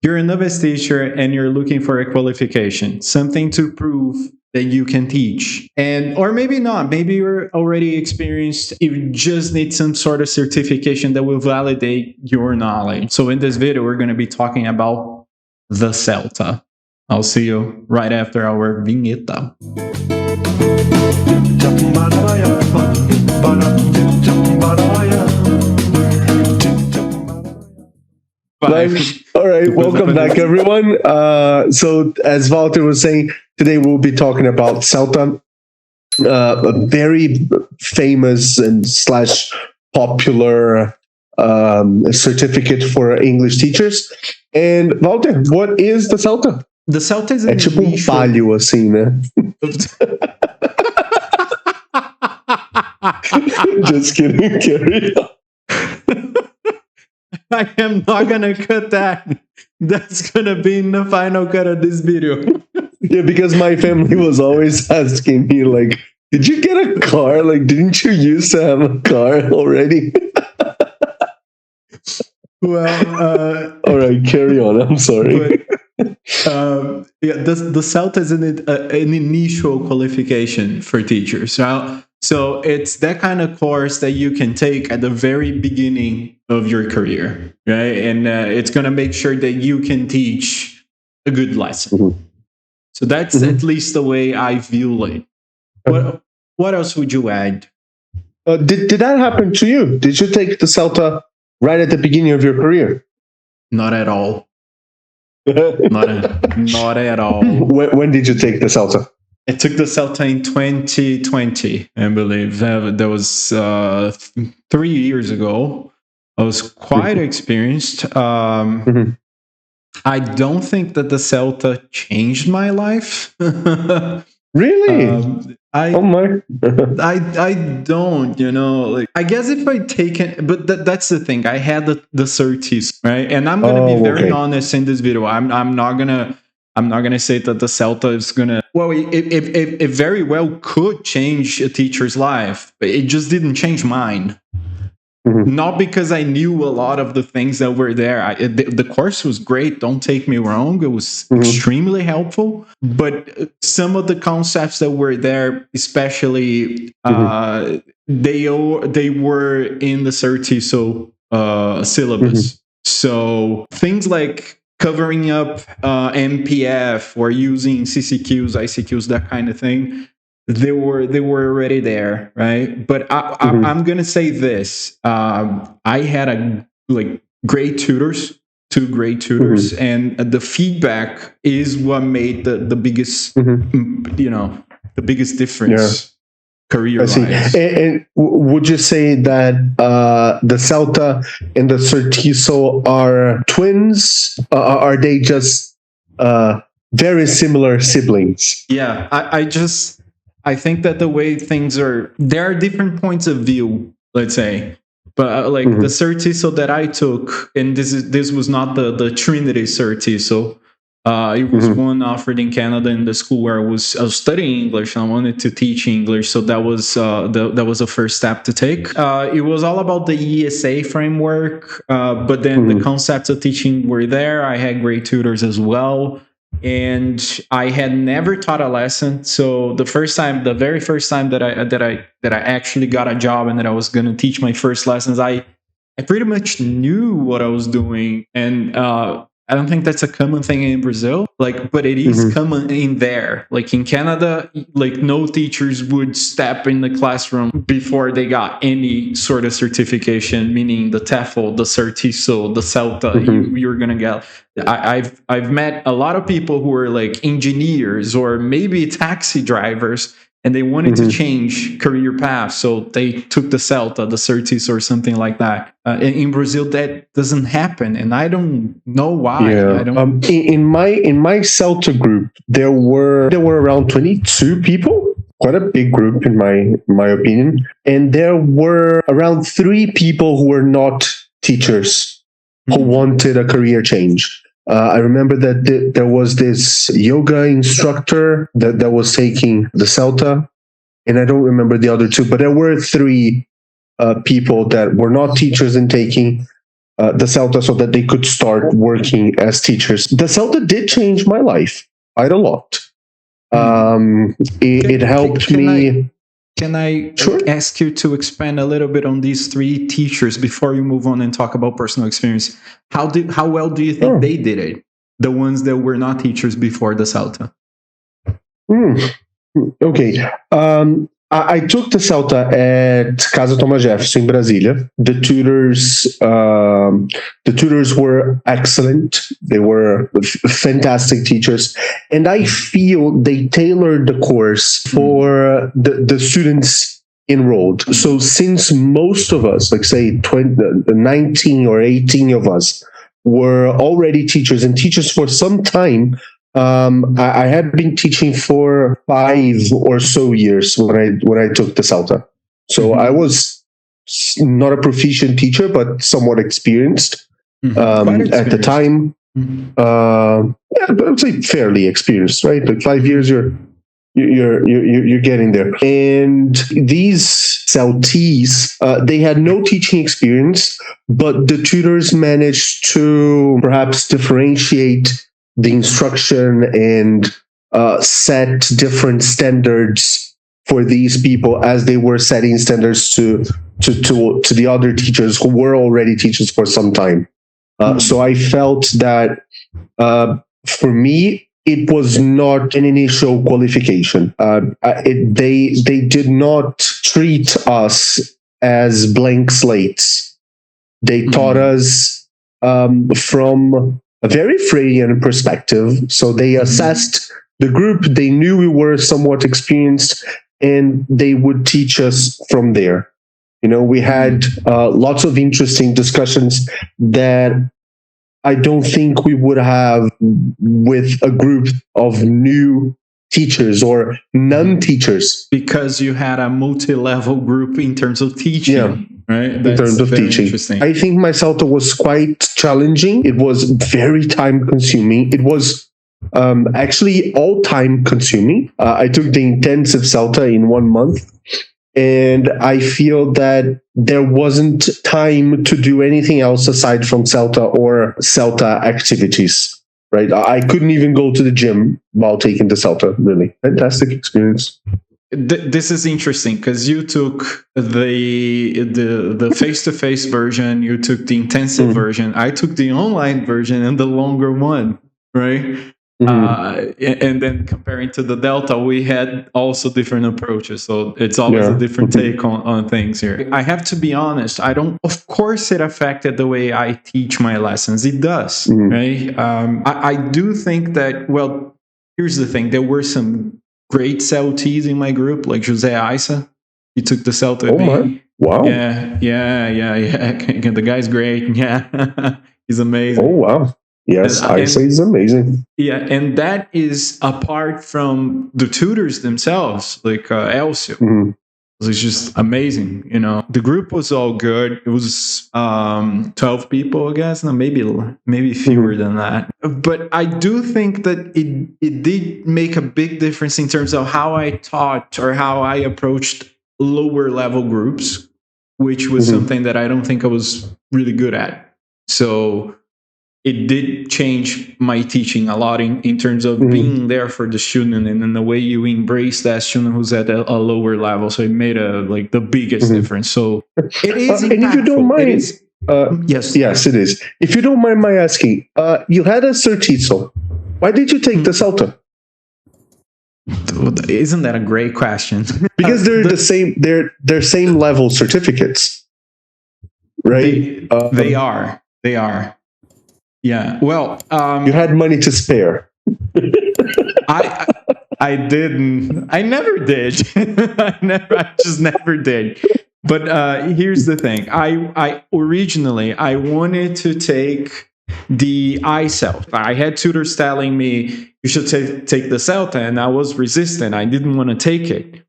You're a novice teacher and you're looking for a qualification, something to prove that you can teach. And or maybe not, maybe you're already experienced. You just need some sort of certification that will validate your knowledge. So in this video, we're going to be talking about the Celta. I'll see you right after our vinheta. All right, welcome back, everyone. So, as Walter was saying, today we'll be talking about Celta, a very famous and slash popular certificate for English teachers. And Walter, what is the Celta? The Celta is an tipo palio, assim, né? Just kidding, carry on. I am not gonna cut that. That's gonna be in the final cut of this video. Yeah, because my family was always asking me, like, did you get a car? Like, didn't you used to have a car already? Well, all right, carry on. I'm sorry. The Celta is an initial qualification for teachers. So it's that kind of course that you can take at the very beginning of your career, right? And it's going to make sure that you can teach a good lesson. Mm-hmm. So that's at least the way I view it. What else would you add? Did that happen to you? Did you take the Celta right at the beginning of your career? Not at all. not at all. When did you take the Celta? I took the Celta in 2020, I believe. That was 3 years ago. I was quite experienced. I don't think that the Celta changed my life. Really? I don't, like, I guess if I take it, but that's the thing. I had the certis, right? And I'm gonna be very honest in this video. I'm not gonna say that the Celta is gonna. Well, it very well could change a teacher's life, but it just didn't change mine. Mm-hmm. Not because I knew a lot of the things that were there. The course was great. Don't take me wrong. It was extremely helpful. But some of the concepts that were there, especially, they were in the Certiso syllabus. So things like covering up MPF or using CCQs, ICQs, that kind of thing. They were already there, right? But I'm gonna say this: I had great tutors, 2 great tutors, and the feedback is what made the biggest, the biggest difference career-wise. And would you say that the Celta and the Certiso are twins? Are they just very similar siblings? Yeah, I think that the way things are, there are different points of view, let's say. But the Certiso that I took, and this was not the Trinity Certiso. It was one offered in Canada in the school where I was studying English. And I wanted to teach English, so that was the first step to take. It was all about the ESA framework, but then the concepts of teaching were there. I had great tutors as well. And I had never taught a lesson. So the very first time that I actually got a job and that I was going to teach my first lessons, I pretty much knew what I was doing. And I don't think that's a common thing in Brazil, but it is common in there. Like in Canada, no teachers would step in the classroom before they got any sort of certification, meaning the TEFL, the Certiso, the Celta. You're gonna get. I've met a lot of people who are like engineers or maybe taxi drivers, and they wanted to change career paths, so they took the Celta, the Certis, or something like that. In Brazil, that doesn't happen, and I don't know why. Yeah. I don't. In my Celta group, there were around 22 people, quite a big group in my opinion, and there were around 3 people who were not teachers who wanted a career change. I remember that there was this yoga instructor that was taking the Celta, and I don't remember the other 2, but there were 3 people that were not teachers and taking the Celta so that they could start working as teachers. The Celta did change my life quite a lot. It helped me. Can I Sure. ask you to expand a little bit on these three teachers before you move on and talk about personal experience? How well do you think they did it? The ones that were not teachers before the Celta. Okay. I took the Celta at Casa Thomas Jefferson in Brasília. The tutors were excellent. They were fantastic teachers, and I feel they tailored the course for the students enrolled. So since most of us, like say 19 or 18 of us, were already teachers and teachers for some time. I had been teaching for 5 or so years when I took the Celta. So I was not a proficient teacher, but somewhat experienced at the time. I would say fairly experienced, right? Like 5 years, you're getting there. And these Celties, they had no teaching experience, but the tutors managed to perhaps differentiate the instruction and set different standards for these people as they were setting standards to the other teachers who were already teachers for some time. So I felt that for me, it was not an initial qualification. They did not treat us as blank slates. They taught us from a very Freudian perspective. So they assessed the group. They knew we were somewhat experienced, and they would teach us from there. We had lots of interesting discussions that I don't think we would have with a group of new teachers or non-teachers. Because you had a multi-level group in terms of teaching. Right? In terms of teaching. I think my Celta was quite challenging. It was very time consuming. It was actually all time consuming. I took the intensive Celta in 1 month, and I feel that there wasn't time to do anything else aside from Celta or Celta activities. Right? I couldn't even go to the gym while taking the Celta. Really fantastic experience. This is interesting because you took the face-to-face version, you took the intensive version, I took the online version and the longer one, right? And then comparing to the Delta, we had also different approaches. So it's always a different take on things here. I have to be honest, of course it affected the way I teach my lessons. It does, right? I do think that, well, here's the thing. There were some great Celties in my group, like Jose Aisa. He took the Celta. Wow. Yeah. The guy's great. Yeah. He's amazing. Oh, wow. Yes, Aisa is amazing. Yeah, and that is apart from the tutors themselves, like Elcio. It's just amazing. The group was all good. It was 12 people, I guess. No, maybe fewer than that. But I do think that it did make a big difference in terms of how I taught or how I approached lower level groups, which was something that I don't think I was really good at. So it did change my teaching a lot in terms of being there for the student and in the way you embrace that student who's at a lower level. So it made the biggest difference. So it is impactful. And if you don't mind, yes, it is. If you don't mind my asking, you had a Certizo. Why did you take the Celta? Isn't that a great question? Because they're the same. They're same level certificates, right? They are. Yeah. Well, you had money to spare. I didn't. I never did. I just never did. But here's the thing. I originally wanted to take the iCelta. I had tutors telling me you should take the Celta, and I was resistant. I didn't want to take it.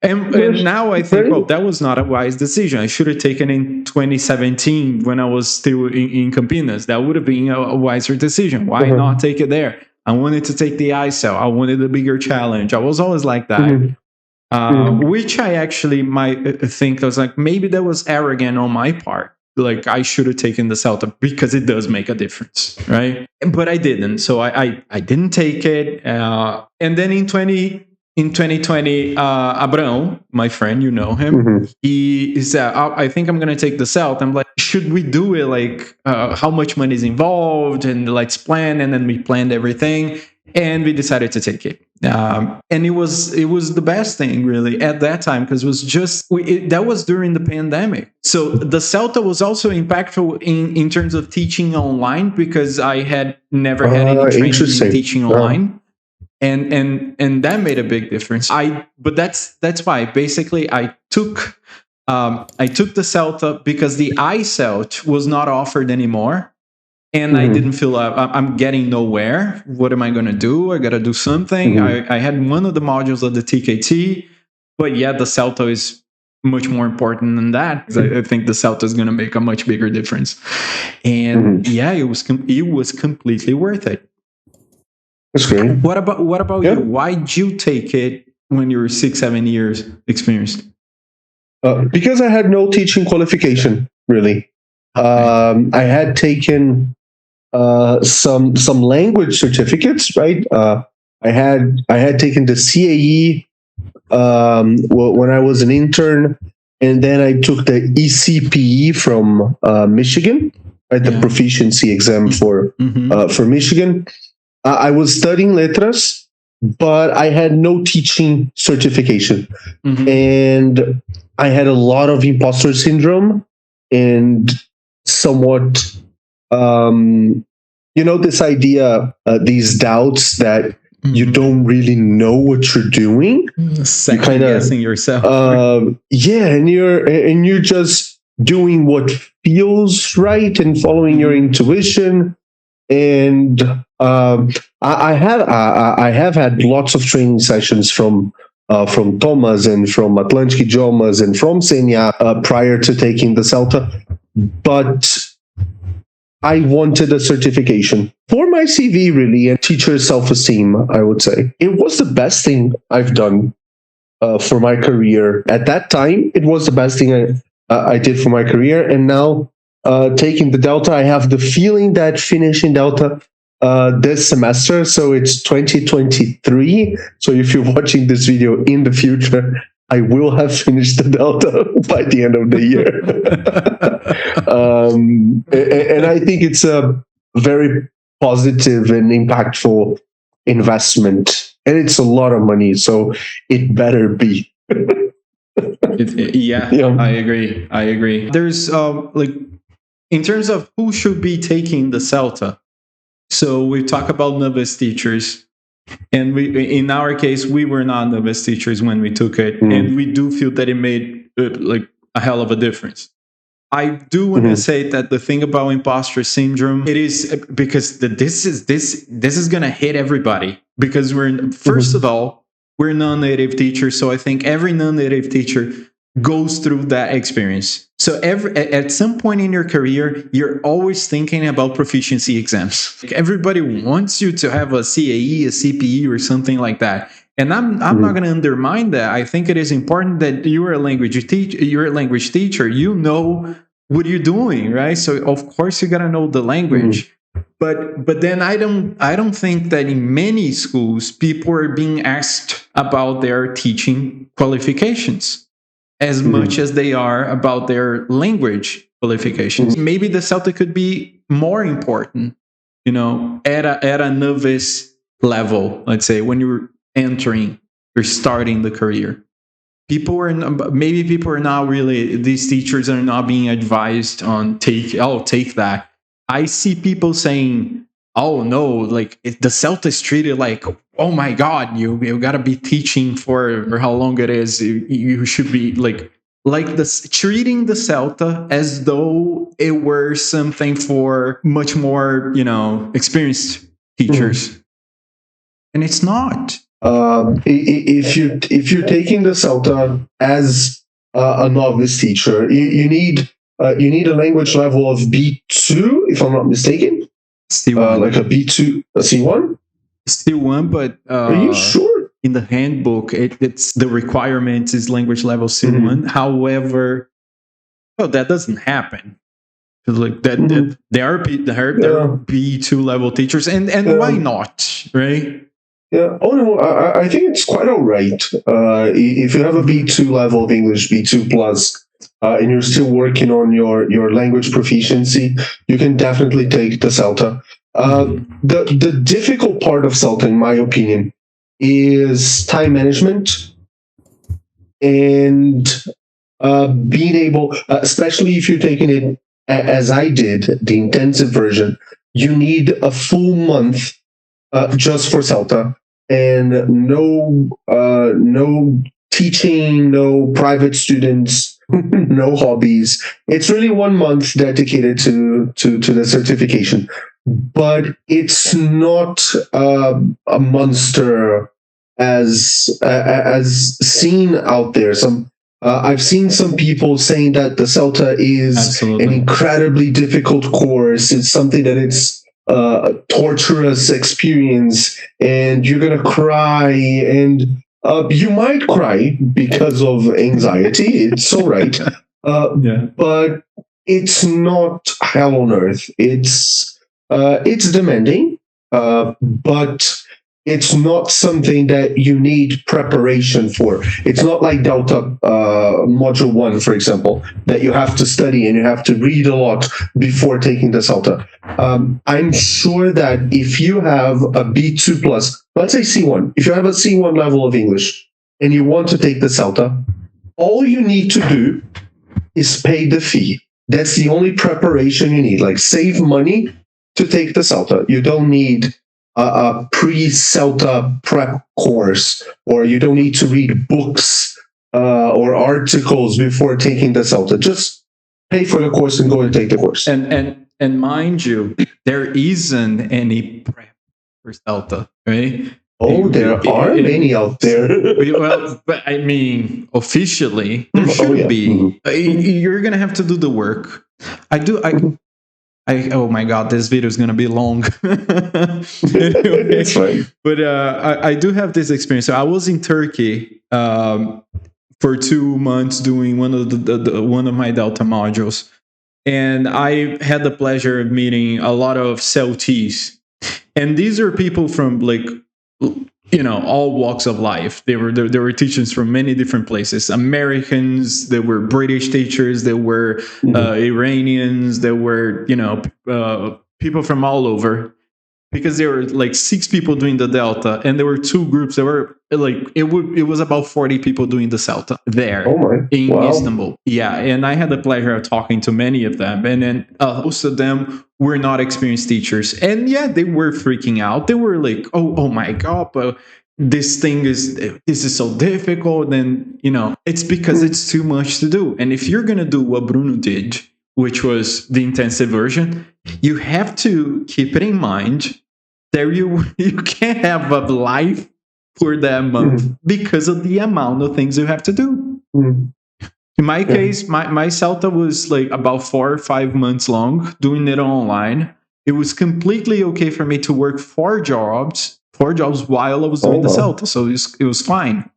And now I think, well, that was not a wise decision. I should have taken in 2017 when I was still in Campinas. That would have been a wiser decision. Why not take it there? I wanted to take the iCel. I wanted a bigger challenge. I was always like that. Which I actually might think, I was like, maybe that was arrogant on my part. like I should have taken the Celta because it does make a difference, right? But I didn't, so I didn't take it. And then in 2020, Abrão, my friend, you know him, he said, I think I'm gonna take the Celta. I'm like, should we do it? Like, how much money is involved? And let's plan. And then we planned everything, and we decided to take it. And it was the best thing really at that time, because it was just that was during the pandemic. So the Celta was also impactful in terms of teaching online, because I had never had any training in teaching online. And that made a big difference. But that's why basically I took the Celta because the iCelt was not offered anymore. And I didn't feel I'm getting nowhere. What am I going to do? I got to do something. I had one of the modules of the TKT, but yeah, the Celta is much more important than that. I think the Celta is going to make a much bigger difference. And yeah, it was completely worth it. That's great. What about you? Why'd you take it when you were 6-7 years experienced? Because I had no teaching qualification, really. I had taken some language certificates, right? I had taken the CAE when I was an intern, and then I took the ECPE from Michigan, right? The proficiency exam for Michigan. I was studying letras, but I had no teaching certification, and I had a lot of imposter syndrome and somewhat this idea, these doubts that you don't really know what you're doing. Second guessing yourself. And you're just doing what feels right and following your intuition. And I have had lots of training sessions from Thomas and from Atlantic Idiomas and from Senia prior to taking the Celta, but I wanted a certification for my CV, really, and teacher self-esteem, I would say. It was the best thing I've done for my career. At that time, it was the best thing I did for my career. And now, taking the Delta, I have the feeling that finishing Delta this semester, so it's 2023. So if you're watching this video in the future, I will have finished the Delta by the end of the year. And I think it's a very positive and impactful investment. And it's a lot of money, so it better be. Yeah, I agree. There's in terms of who should be taking the Celta. So we talk about novice teachers. And in our case, we were not novice teachers when we took it, and we do feel that it made a hell of a difference. I do want to say that the thing about imposter syndrome, it is because this is going to hit everybody, because first of all, we're non-native teachers, so I think every non-native teacher goes through that experience. So at some point in your career, you're always thinking about proficiency exams. Like everybody wants you to have a CAE, a CPE, or something like that. And I'm not going to undermine that. I think it is important that you're a language teacher. You know what you're doing, right? So of course you got to know the language. But then I don't think that in many schools people are being asked about their teaching qualifications as much as they are about their language qualifications. Maybe the Celta could be more important, at a novice level, let's say, when you're entering or starting the career. People are not really, these teachers are not being advised on take that. I see people saying, oh no, like the Celta is treated like, oh my God, you got to be teaching for how long it is. You should be like this, treating the Celta as though it were something for much more, experienced teachers. And it's not. If you're taking the Celta as a novice teacher, you need a language level of B2, if I'm not mistaken. C1. Like a B2, a C1? C1, but are you sure? In the handbook, it's the requirement is language level C1. However, that doesn't happen. Like that, Mhm. there are B2 level teachers, and why Yeah. not, right? Yeah. Oh no, I think it's quite all right. If you have a B2 level of English, B2 plus, and you're still working on your language proficiency, you can definitely take the Celta. The difficult part of Celta, in my opinion, is time management and being able, especially if you're taking it as I did, the intensive version, you need a full month just for Celta, and no teaching, no private students, no hobbies. It's really 1 month dedicated to the certification, but it's not a monster as seen out there. I've seen some people saying that the Celta is Absolutely. an incredibly difficult course. It's something that it's a torturous experience, and you're gonna cry, and you might cry because of anxiety. It's all right, Yeah. but it's not hell on earth. It's demanding, but it's not something that you need preparation for. It's not like Delta Module 1, for example, that you have to study and you have to read a lot before taking the Celta. I'm sure that if you have a B2 plus, let's say C1, if you have a C1 level of English and you want to take the Celta, all you need to do is pay the fee. That's the only preparation you need. Like, save money to take the Celta. You don't need a pre-Celta prep course, or you don't need to read books or articles before taking the Celta. Just pay for the course and go and take the course. And mind you, there isn't any prep for Celta, right? Oh, there are many out there. Well, but I mean, officially, there should be. You're gonna have to do the work. Oh my god, this video is gonna be long. Anyway, it's fine. But I do have this experience. So I was in Turkey for 2 months doing one of my Delta modules, and I had the pleasure of meeting a lot of Celtis, and these are people from like, all walks of life. There were teachers from many different places. Americans, there were British teachers, there were Iranians, there were people from all over. Because there were like 6 people doing the Delta, and there were 2 groups. There were like it was about 40 people doing the Celta there in Istanbul. Yeah, and I had the pleasure of talking to many of them, and then most of them were not experienced teachers, and yeah, they were freaking out. They were like, "Oh my god, but this is so difficult." And it's because it's too much to do. And if you're gonna do what Bruno did, which was the intensive version, you have to keep it in mind that you can't have a life for that month because of the amount of things you have to do. In my case, my Celta was like about 4 or 5 months long, doing it online. It was completely okay for me to work 4 jobs while I was doing the Celta, so it was fine.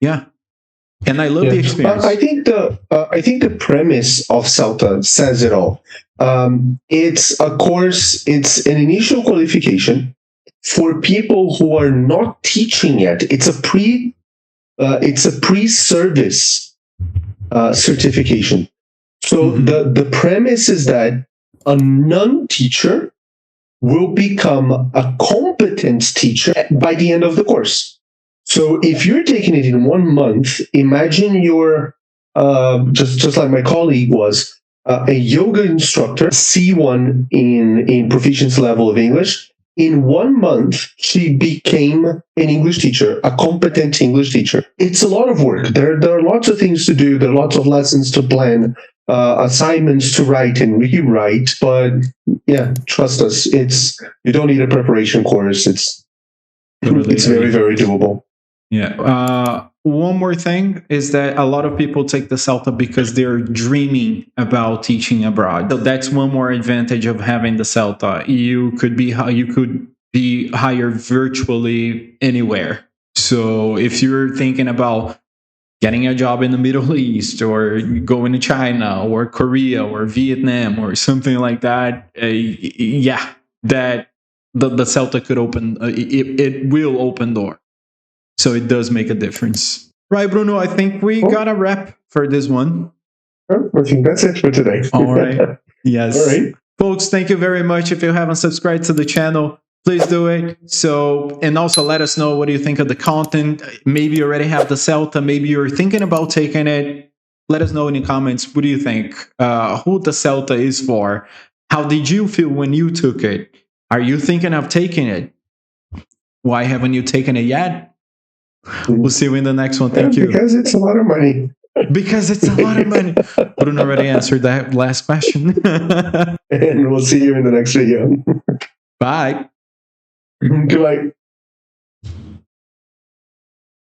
Yeah. And I love the experience. I think the premise of Celta says it all. It's a course. It's an initial qualification for people who are not teaching yet. It's a pre-service certification. So the premise is that a non-teacher will become a competent teacher by the end of the course. So if you're taking it in 1 month, imagine you're just like my colleague was, a yoga instructor, C1 in proficiency level of English. In 1 month, she became an English teacher, a competent English teacher. It's a lot of work. There are lots of things to do. There are lots of lessons to plan, assignments to write and rewrite. But yeah, trust us, you don't need a preparation course. It's very, very doable. Yeah. One more thing is that a lot of people take the Celta because they're dreaming about teaching abroad. So that's one more advantage of having the Celta. You could be hired virtually anywhere. So if you're thinking about getting a job in the Middle East or going to China or Korea or Vietnam or something like that, yeah, that the Celta could open, it will open door. So it does make a difference. Right, Bruno, I think we got a wrap for this one. I think that's it for today. All right. Yes. All right. Folks, thank you very much. If you haven't subscribed to the channel, please do it. So, and also let us know what do you think of the content. Maybe you already have the Celta. Maybe you're thinking about taking it. Let us know in the comments. What do you think? Who the Celta is for? How did you feel when you took it? Are you thinking of taking it? Why haven't you taken it yet? We'll see you in the next one. Thank you. Because it's a lot of money. Because it's a lot of money. Bruno already answered that last question. And we'll see you in the next video. Bye. Goodbye.